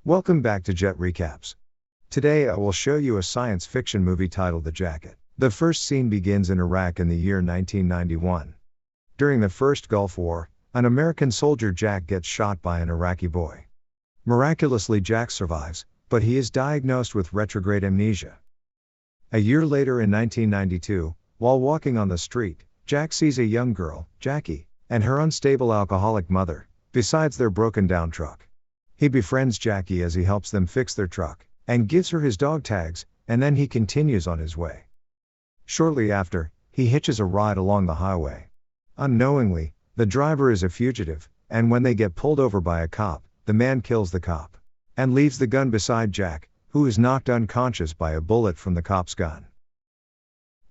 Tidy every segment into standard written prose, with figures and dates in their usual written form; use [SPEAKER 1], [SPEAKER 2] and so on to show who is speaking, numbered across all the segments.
[SPEAKER 1] Welcome back to Jet Recaps. Today I will show you a science fiction movie titled The Jacket. The first scene begins in Iraq in the year 1991. During the First Gulf War, an American soldier Jack gets shot by an Iraqi boy. Miraculously Jack survives, but he is diagnosed with retrograde amnesia. A year later in 1992, while walking on the street, Jack sees a young girl, Jackie, and her unstable alcoholic mother, besides their broken down truck. He befriends Jackie as he helps them fix their truck, and gives her his dog tags, and then he continues on his way. Shortly after, he hitches a ride along the highway. Unknowingly, the driver is a fugitive, and when they get pulled over by a cop, the man kills the cop, and leaves the gun beside Jack, who is knocked unconscious by a bullet from the cop's gun.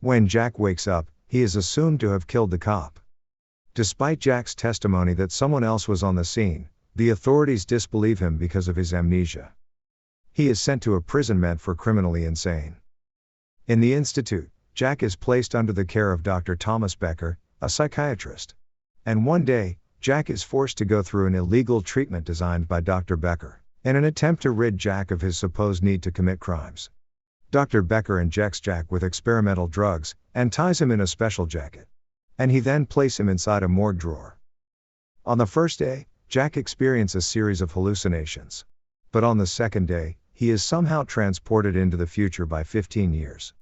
[SPEAKER 1] When Jack wakes up, he is assumed to have killed the cop. Despite Jack's testimony that someone else was on the scene, the authorities disbelieve him because of his amnesia. He is sent to a prison meant for criminally insane. In the institute, Jack is placed under the care of Dr. Thomas Becker, a psychiatrist. And one day, Jack is forced to go through an illegal treatment designed by Dr. Becker, in an attempt to rid Jack of his supposed need to commit crimes. Dr. Becker injects Jack with experimental drugs, and ties him in a special jacket. And he then places him inside a morgue drawer. On the first day, Jack experiences a series of hallucinations. But on the second day, he is somehow transported into the future by 15 years.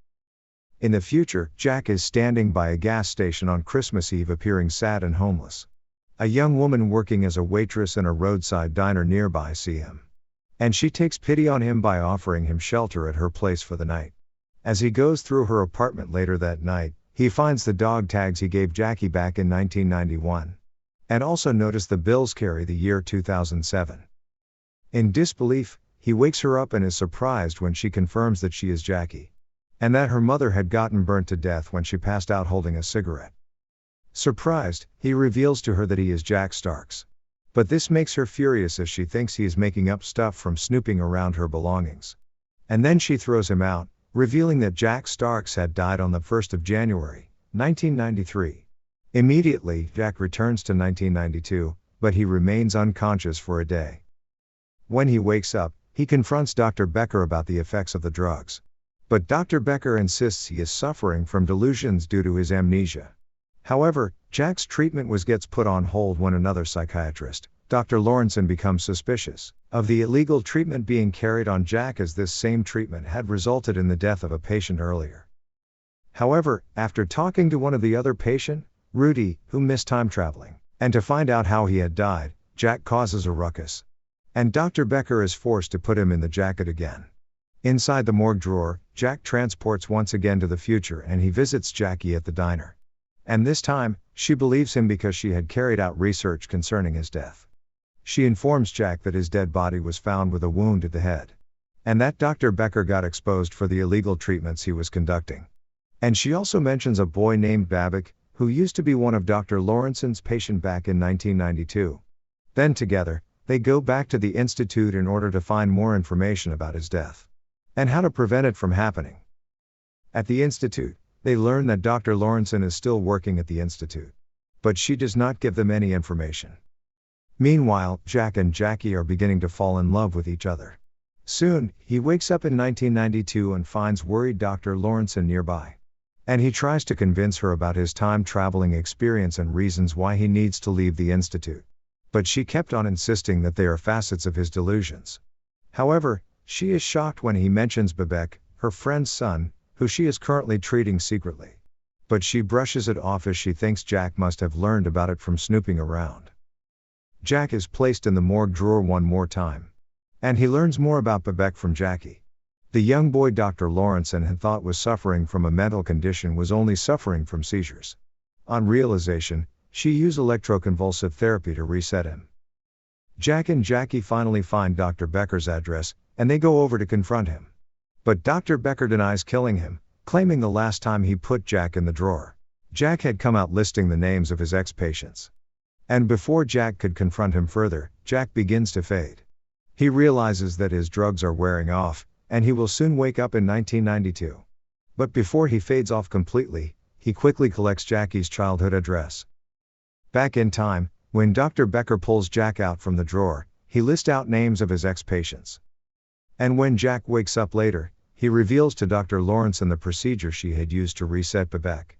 [SPEAKER 1] In the future, Jack is standing by a gas station on Christmas Eve appearing sad and homeless. A young woman working as a waitress in a roadside diner nearby sees him. And she takes pity on him by offering him shelter at her place for the night. As he goes through her apartment later that night, he finds the dog tags he gave Jackie back in 1991. And also notice the bills carry the year 2007. In disbelief, he wakes her up and is surprised when she confirms that she is Jackie. And that her mother had gotten burnt to death when she passed out holding a cigarette. Surprised, he reveals to her that he is Jack Starks. But this makes her furious as she thinks he is making up stuff from snooping around her belongings. And then she throws him out, revealing that Jack Starks had died on the 1st of January, 1993. Immediately, Jack returns to 1992, but he remains unconscious for a day. When he wakes up, he confronts Dr. Becker about the effects of the drugs. But Dr. Becker insists he is suffering from delusions due to his amnesia. However, Jack's treatment gets put on hold when another psychiatrist, Dr. Lawrenson, becomes suspicious of the illegal treatment being carried on Jack, as this same treatment had resulted in the death of a patient earlier. However, after talking to one of the other patients, Rudy, who missed time traveling, and to find out how he had died, Jack causes a ruckus. And Dr. Becker is forced to put him in the jacket again. Inside the morgue drawer, Jack transports once again to the future and he visits Jackie at the diner. And this time, she believes him because she had carried out research concerning his death. She informs Jack that his dead body was found with a wound to the head. And that Dr. Becker got exposed for the illegal treatments he was conducting. And she also mentions a boy named Babak, who used to be one of Dr. Lawrenson's patients back in 1992. Then together, they go back to the institute in order to find more information about his death. And how to prevent it from happening. At the institute, they learn that Dr. Lawrenson is still working at the institute. But she does not give them any information. Meanwhile, Jack and Jackie are beginning to fall in love with each other. Soon, he wakes up in 1992 and finds worried Dr. Lawrenson nearby. And he tries to convince her about his time-traveling experience and reasons why he needs to leave the institute. But she kept on insisting that they are facets of his delusions. However, she is shocked when he mentions Babak, her friend's son, who she is currently treating secretly. But she brushes it off as she thinks Jack must have learned about it from snooping around. Jack is placed in the morgue drawer one more time. And he learns more about Babak from Jackie. The young boy Dr. Lawrenson had thought was suffering from a mental condition was only suffering from seizures. On realization, she used electroconvulsive therapy to reset him. Jack and Jackie finally find Dr. Becker's address, and they go over to confront him. But Dr. Becker denies killing him, claiming the last time he put Jack in the drawer, Jack had come out listing the names of his ex-patients. And before Jack could confront him further, Jack begins to fade. He realizes that his drugs are wearing off, and he will soon wake up in 1992. But before he fades off completely, he quickly collects Jackie's childhood address. Back in time, when Dr. Becker pulls Jack out from the drawer, he lists out names of his ex-patients. And when Jack wakes up later, he reveals to Dr. Lawrenson the procedure she had used to reset Bebek.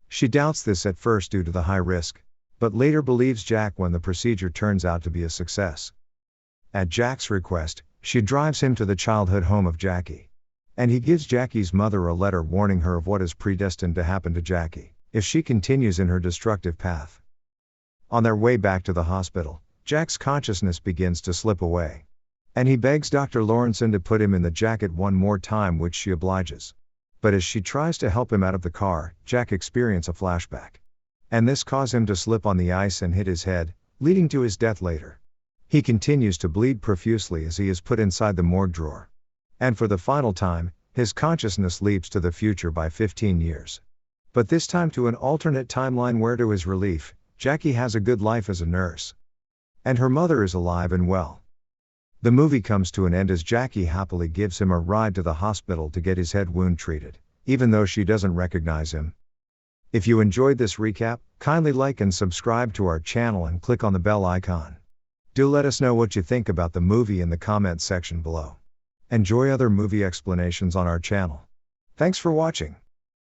[SPEAKER 1] She doubts this at first due to the high risk, but later believes Jack when the procedure turns out to be a success. At Jack's request, she drives him to the childhood home of Jackie. And he gives Jackie's mother a letter warning her of what is predestined to happen to Jackie, if she continues in her destructive path. On their way back to the hospital, Jack's consciousness begins to slip away. And he begs Dr. Lawrenson to put him in the jacket one more time, which she obliges. But as she tries to help him out of the car, Jack experiences a flashback. And this causes him to slip on the ice and hit his head, leading to his death later. He continues to bleed profusely as he is put inside the morgue drawer. And for the final time, his consciousness leaps to the future by 15 years. But this time to an alternate timeline where, to his relief, Jackie has a good life as a nurse. And her mother is alive and well. The movie comes to an end as Jackie happily gives him a ride to the hospital to get his head wound treated, even though she doesn't recognize him. If you enjoyed this recap, kindly like and subscribe to our channel and click on the bell icon. Do let us know what you think about the movie in the comments section below. Enjoy other movie explanations on our channel. Thanks for watching.